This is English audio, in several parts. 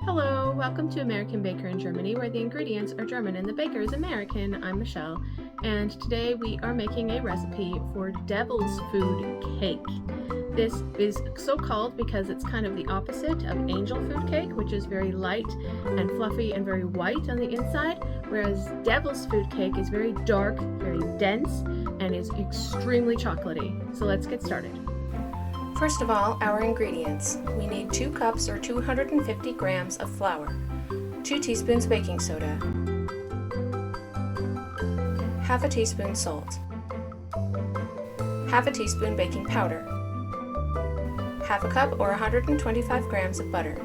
Hello, welcome to American Baker in Germany, where the ingredients are German and the baker is American. I'm Michelle, and today we are making a recipe for devil's food cake. This is so called because it's kind of the opposite of angel food cake, which is very light and fluffy and very white on the inside, whereas devil's food cake is very dark, very dense, and is extremely chocolatey. So let's get started. First of all, our ingredients. We need 2 cups or 250 grams of flour, 2 teaspoons baking soda, half a teaspoon salt, half a teaspoon baking powder, half a cup or 125 grams of butter,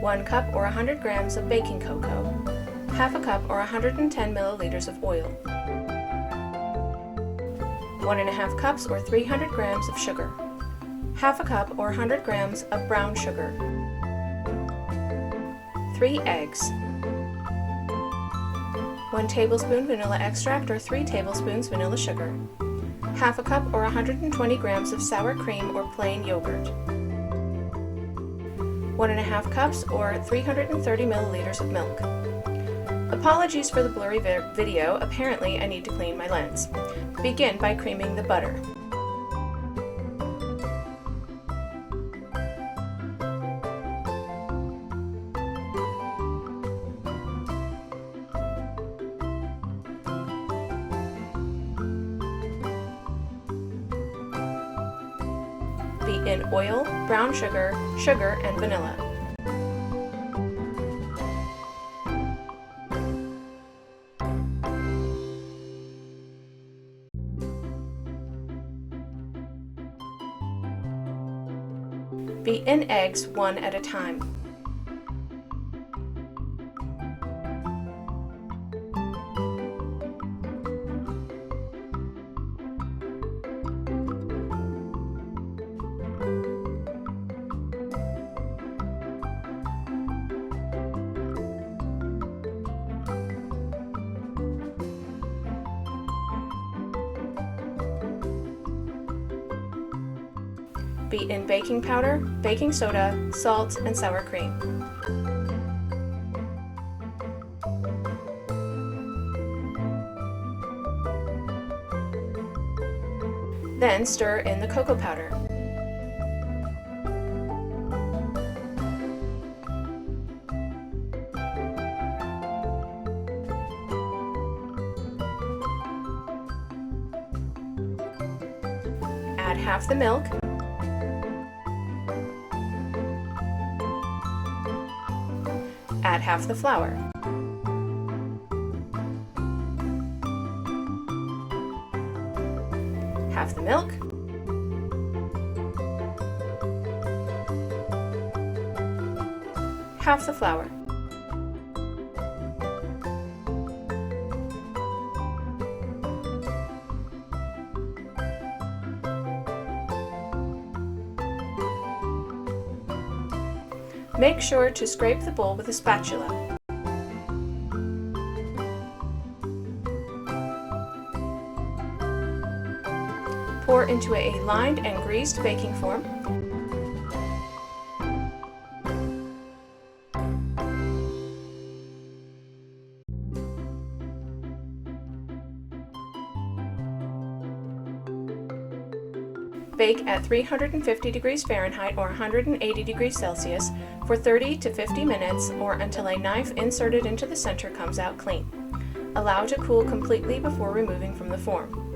1 cup or 100 grams of baking cocoa, half a cup or 110 milliliters of oil, 1.5 cups or 300 grams of sugar, half a cup or 100 grams of brown sugar, 3 eggs, 1 tablespoon vanilla extract or 3 tablespoons vanilla sugar, half a cup or 120 grams of sour cream or plain yogurt, 1.5 cups or 330 milliliters of milk. Apologies for the blurry video, apparently I need to clean my lens. Begin by creaming the butter. Beat in oil, brown sugar, and vanilla. Beat in eggs one at a time. Beat in baking powder, baking soda, salt, and sour cream. Then stir in the cocoa powder. Add half the milk, add half the flour. Half the milk. Half the flour. Make sure to scrape the bowl with a spatula. Pour into a lined and greased baking form. Bake at 350 degrees Fahrenheit or 180 degrees Celsius for 30 to 50 minutes or until a knife inserted into the center comes out clean. Allow to cool completely before removing from the form.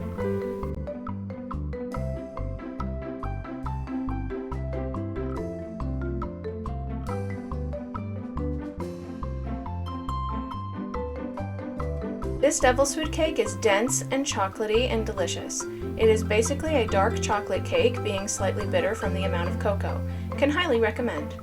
This devil's food cake is dense and chocolatey and delicious. It is basically a dark chocolate cake, being slightly bitter from the amount of cocoa. Can highly recommend.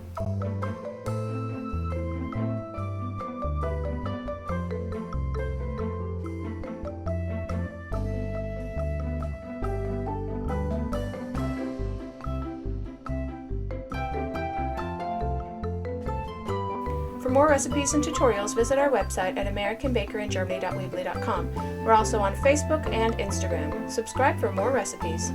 For more recipes and tutorials, visit our website at americanbakeringermany.weebly.com. We're also on Facebook and Instagram. Subscribe for more recipes.